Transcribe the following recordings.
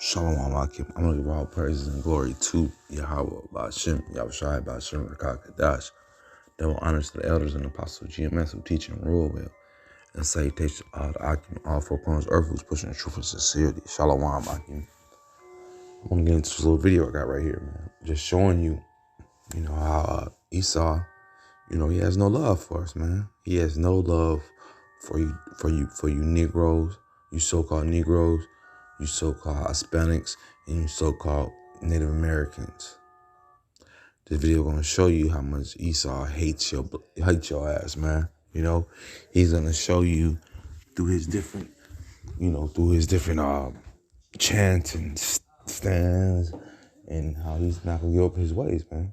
Shalom Akim. I'm going to give all praises and glory to Yahweh, Ba'ashem, Yahushai, Ba'ashem, Rakakadash. Double honors to the elders and apostles of GMS who teach and rule well. And salutation to all the Akim, all four corners of earth who's pushing the truth and sincerity. Shalom Akim. I'm going to get into this little video I got right here, man. Just showing you, how Esau, he has no love for us, man. He has no love for you Negroes, you so-called Negroes, you so-called Hispanics, and you so-called Native Americans. This video gonna show you how much Esau hates your ass, man. He's gonna show you through his different, chants and stands, and how he's not gonna give up his ways, man.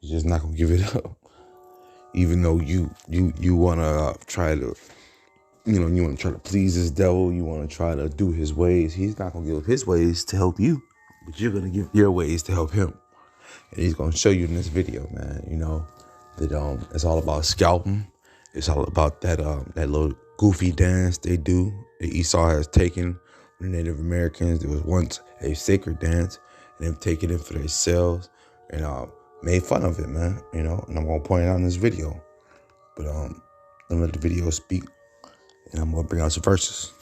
He's just not gonna give it up. Even though you wanna try to. You want to try to please this devil. You want to try to do his ways. He's not going to give up his ways to help you, but you're going to give your ways to help him. And he's going to show you in this video, man, that it's all about scalping. It's all about that little goofy dance they do that Esau has taken from the Native Americans. There was once a sacred dance, and they've taken it for themselves and made fun of it, man, and I'm going to point it out in this video. But let me let the video speak. And I'm going to bring out some verses.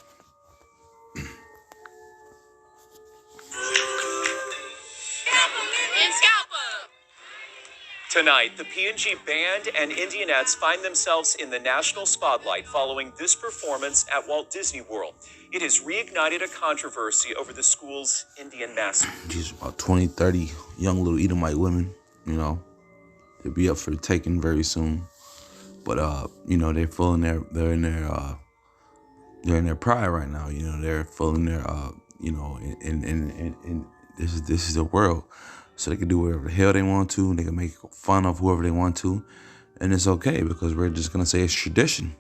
Tonight, the P&G Band and Indianettes find themselves in the national spotlight following this performance at Walt Disney World. It has reignited a controversy over the school's Indian mascot. These about 20, 30 young little Edomite women, they'll be up for taking very soon. But, they're in their pride right now. They're full in their, and this is the world. So they can do whatever the hell they want to. They can make fun of whoever they want to. And it's okay because we're just going to say it's tradition.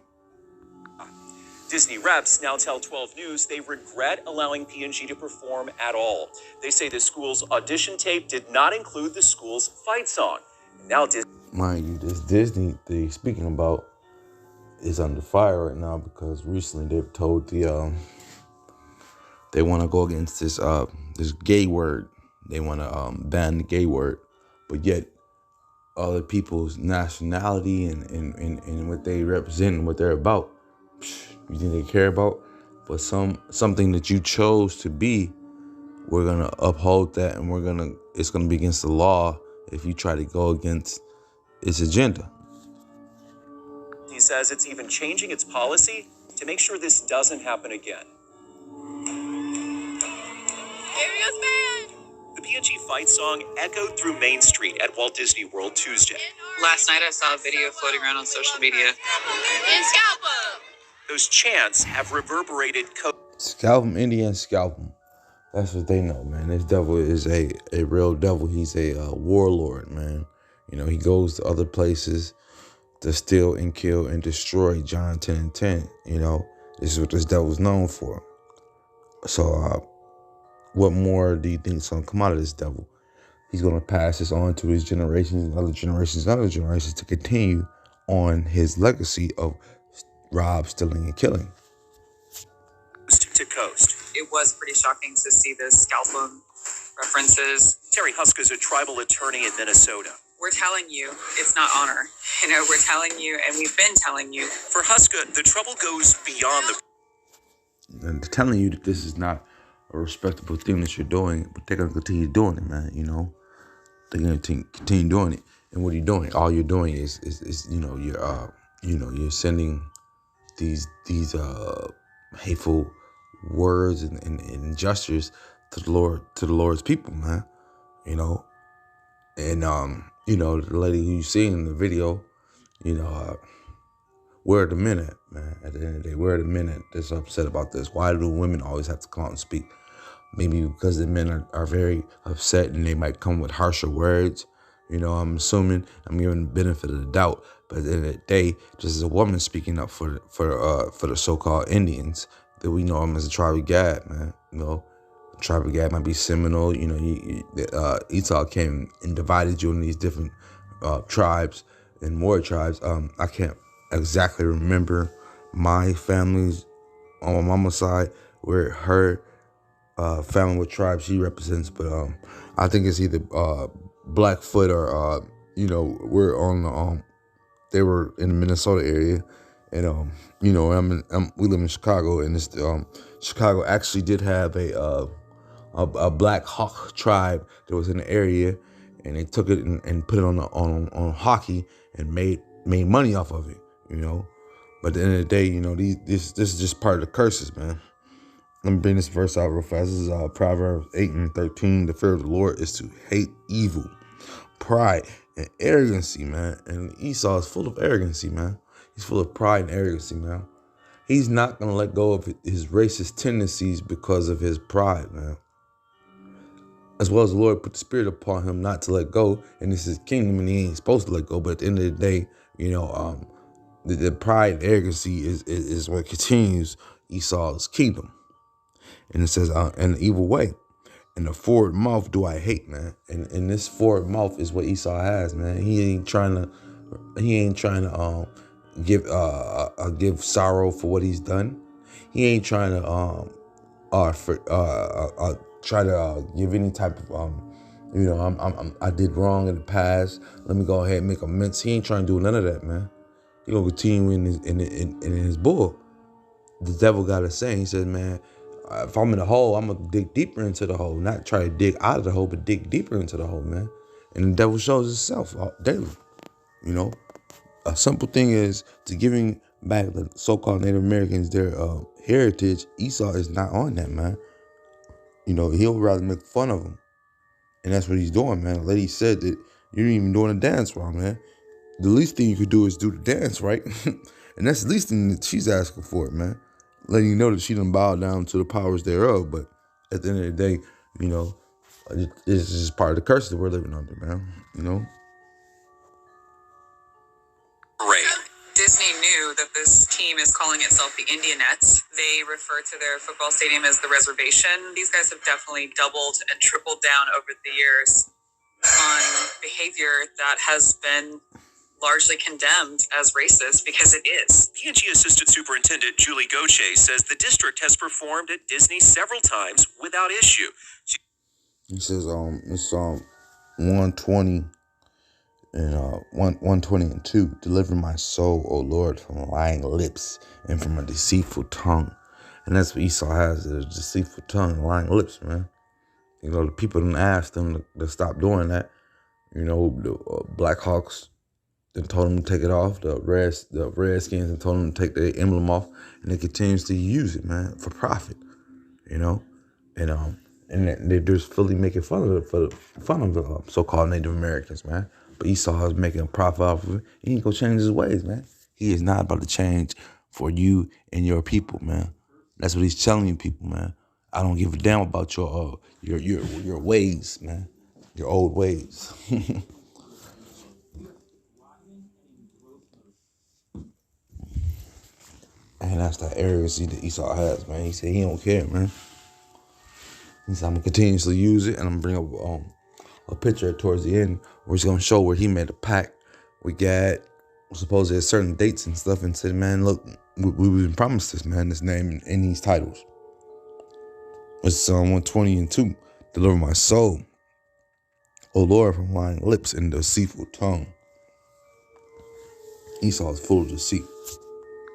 Disney reps now tell 12 News they regret allowing P&G to perform at all. They say the school's audition tape did not include the school's fight song. Now mind you, this Disney they're speaking about is under fire right now because recently they've told they want to go against this gay word. They want to ban the gay word, but yet other people's nationality and what they represent and what they're about, you think they care about? For something that you chose to be, we're gonna uphold that, and it's gonna be against the law if you try to go against its agenda. He says it's even changing its policy to make sure this doesn't happen again. Serious man. The P&G fight song echoed through Main Street at Walt Disney World Tuesday. Last night I saw a video floating around on social media. And scalp him. Those chants have reverberated. Scalp him, Indian, scalp him. That's what they know, man. This devil is a real devil. He's a warlord, man. He goes to other places to steal and kill and destroy. John 10:10. This is what this devil's known for. So what more do you think is going to come out of this devil? He's going to pass this on to his generations and other generations to continue on his legacy of rob, stealing, and killing. To coast. It was pretty shocking to see the scalp him references. Terry Huska is a tribal attorney in Minnesota. We're telling you, it's not honor. We're telling you, and we've been telling you. For Huska, the trouble goes beyond And telling you that this is not a respectable thing that you're doing, but they're going to continue doing it, man, They're going to continue doing it. And what are you doing? All you're doing is you're sending these hateful words and gestures to the Lord's people, man, And, the lady who you see in the video, where are the men at, man? At the end of the day, where are the men at that's upset about this? Why do women always have to come out and speak? Maybe because the men are very upset and they might come with harsher words. I'm assuming, I'm giving the benefit of the doubt. But at the end of the day, just as a woman speaking up for the so-called Indians, that we know them as a tribe of Gad, man. Tribe of Gad might be Seminole. Esau came and divided you in these different tribes and more tribes. I can't exactly remember my family's on my mama's side where her family, what tribe she represents, but I think it's either Blackfoot or we're on the they were in the Minnesota area, and we live in Chicago, and it's Chicago actually did have a Black Hawk tribe that was in the area, and they took it and put it on hockey and made money off of it, But at the end of the day, this is just part of the curses, man. Let me bring this verse out real fast. This is Proverbs 8:13. The fear of the Lord is to hate evil, pride, and arrogancy, man. And Esau is full of arrogancy, man. He's full of pride and arrogancy, man. He's not going to let go of his racist tendencies because of his pride, man. As well as the Lord put the spirit upon him not to let go. And this is his kingdom, and he ain't supposed to let go. But at the end of the day, the pride and arrogancy is what continues Esau's kingdom. And it says, in the evil way. And the forward mouth do I hate, man. And this forward mouth is what Esau has, man. He ain't trying to give sorrow for what he's done. He ain't trying to try to give any type of I did wrong in the past. Let me go ahead and make amends. He ain't trying to do none of that, man. He gonna continue in his bull. The devil got a saying. He says, man, if I'm in the hole, I'm gonna dig deeper into the hole. Not try to dig out of the hole, but dig deeper into the hole, man. And the devil shows himself daily. A simple thing is to giving back the so-called Native Americans their heritage. Esau is not on that, man. He'll rather make fun of them. And that's what he's doing, man. The lady said that you're not even doing a dance wrong, man. The least thing you could do is do the dance, right? And that's the least thing that she's asking for, man. Letting you know that she done bowed down to the powers thereof. But at the end of the day, this is just part of the curse that we're living under, man. Right. Disney knew that this team is calling itself the Indianettes. They refer to their football stadium as the Reservation. These guys have definitely doubled and tripled down over the years on behavior that has been largely condemned as racist, because it is. P&G Assistant Superintendent Julie Gauthier says the district has performed at Disney several times without issue. He says it's 120 and 120 and 2. Deliver my soul, O Lord, from lying lips and from a deceitful tongue. And that's what Esau has, is a deceitful tongue and lying lips, man. The people didn't ask them to stop doing that. The Blackhawks then told them to take it off. The Redskins and told them to take the emblem off, and they continues to use it, man, for profit. And they're just fully making fun of the so-called Native Americans, man. But Esau is making a profit off of it. He ain't gonna change his ways, man. He is not about to change for you and your people, man. That's what he's telling you, people, man. I don't give a damn about your ways, man. Your old ways. And that's the arrogancy that Esau has, man. He said he don't care, man. He said, I'm going to continuously use it, and I'm going to bring up a picture towards the end where he's going to show where he made a pact with God, supposedly at certain dates and stuff, and said, man, look, we've been promised this, man, this name in these titles. It's Psalm 120 and 2. Deliver my soul, O Lord, from lying lips and deceitful tongue. Esau is full of deceit.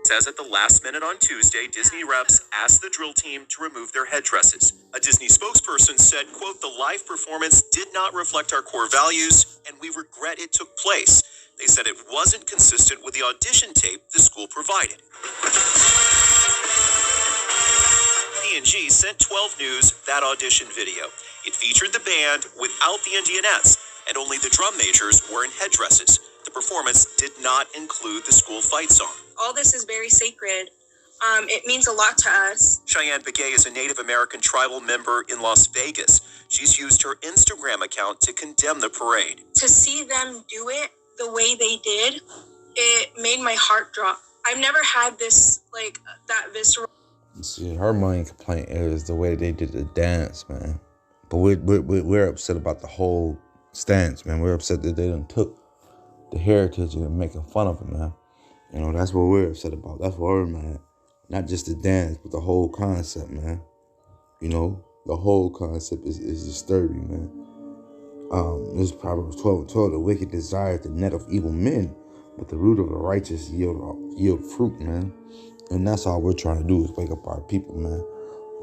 Says at the last minute on Tuesday, Disney reps asked the drill team to remove their headdresses. A Disney spokesperson said, quote, the live performance did not reflect our core values, and we regret it took place. They said it wasn't consistent with the audition tape the school provided. P&G sent 12 News that audition video. It featured the band without the Indianettes, and only the drum majors were in headdresses. The performance did not include the school fight song. All this is very sacred. It means a lot to us. Cheyenne Begay is a Native American tribal member in Las Vegas. She's used her Instagram account to condemn the parade. To see them do it the way they did, it made my heart drop. I've never had this, that visceral. See, her main complaint is the way they did the dance, man. But we're upset about the whole stance, man. We're upset that they done took the heritage and making fun of it, man. That's what we're upset about. That's what we're mad. Not just the dance, but the whole concept, man. The whole concept is disturbing, man. This Proverbs 12:12. The wicked desire the net of evil men, but the root of the righteous yield fruit, man. And that's all we're trying to do is wake up our people, man,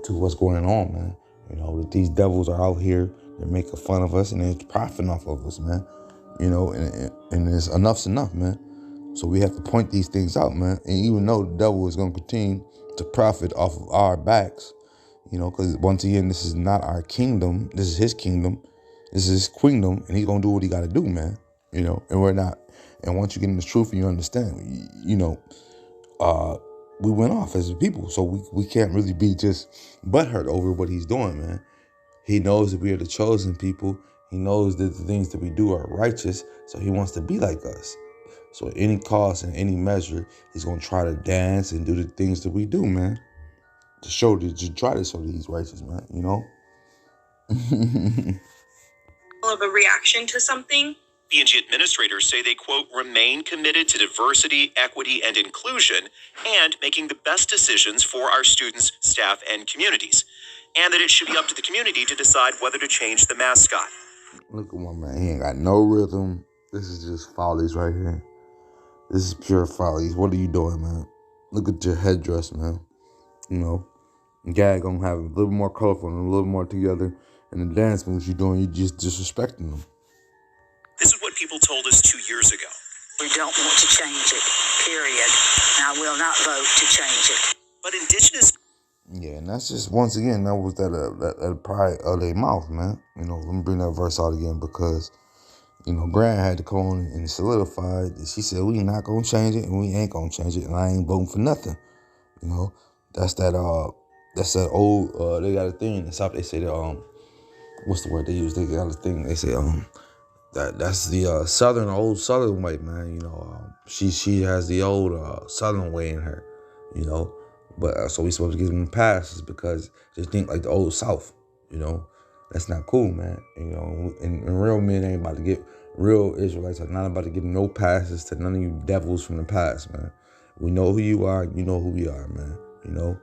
to what's going on, man. You know, that these devils are out here, they're making fun of us and they're profiting off of us, man. You know, and it's enough's enough, man. So we have to point these things out, man. And even though the devil is going to continue to profit off of our backs, you know, because once again, this is not our kingdom. This is his kingdom. This is his queendom. And he's going to do what he got to do, man. You know, and we're not. And once you get in the truth and you understand, you know, we went off as a people. So we can't really be just butthurt over what he's doing, man. He knows that we are the chosen people. He knows that the things that we do are righteous. So he wants to be like us. So at any cost and any measure, he's going to try to dance and do the things that we do, man. To try to show that he's righteous, man, you know? Of a reaction to something. PNG administrators say they, quote, remain committed to diversity, equity, and inclusion, and making the best decisions for our students, staff, and communities. And that it should be up to the community to decide whether to change the mascot. Look at my man. He ain't got no rhythm. This is just follies right here. This is pure follies. What are you doing, man? Look at your headdress, man. You know, Gag gonna have a little more colorful and a little more together. And the dance moves you're doing, you just disrespecting them. This is what people told us 2 years ago. We don't want to change it, period. And I will not vote to change it. But Indigenous... Yeah, and that's just, once again, that was that pride of their mouth, man. You know, let me bring that verse out again because, you know, Grant had to come on and solidify it. She said, we not going to change it and we ain't going to change it and I ain't voting for nothing. You know, that's that old, they got a thing in the South, they say that, what's the word they use? They got a thing, they say, that's the old Southern way, man. You know, she has the old Southern way in her, you know. But so we supposed to give them passes because they think like the old South, you know. That's not cool, man. You know, and real men ain't about to get, real Israelites are not about to give no passes to none of you devils from the past, man. We know who you are, you know who we are, man. You know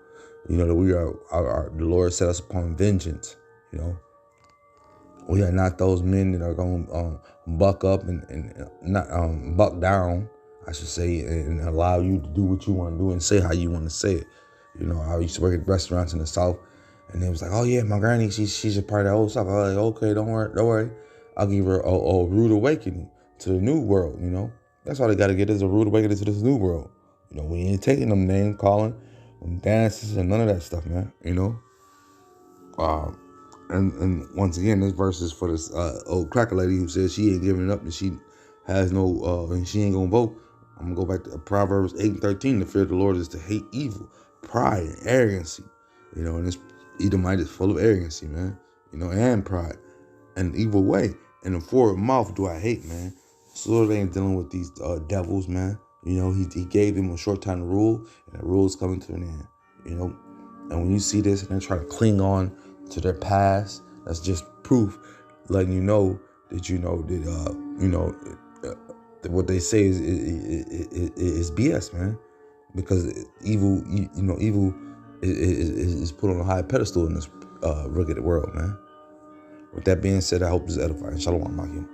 that we are, the Lord set us upon vengeance, you know. We are not those men that are going to buck up and not buck down, I should say, and allow you to do what you want to do and say how you want to say it. You know, I used to work at restaurants in the South, and they was like, oh, yeah, my granny, she's a part of the old South. I was like, okay, don't worry. I'll give her a rude awakening to the new world, you know. That's all they got to get is a rude awakening to this new world. You know, we ain't taking them name calling, them dances, and none of that stuff, man, you know. And once again, this verse is for this old cracker lady who says she ain't giving it up and she has no, and she ain't going to vote. I'm going to go back to Proverbs 8:13. The fear of the Lord is to hate evil, pride, and arrogancy. You know, and this Edomite is full of arrogancy, man. You know, and pride, and evil way. And the forward mouth do I hate, man. So they ain't dealing with these devils, man. You know, he gave them a short time to rule, and the rule is coming to an end. You know, and when you see this and they try to cling on to their past, that's just proof, letting you know that that what they say is BS, man. Because evil, evil is put on a high pedestal in this rugged world, man. With that being said, I hope this is edifying. Shalom, Makim.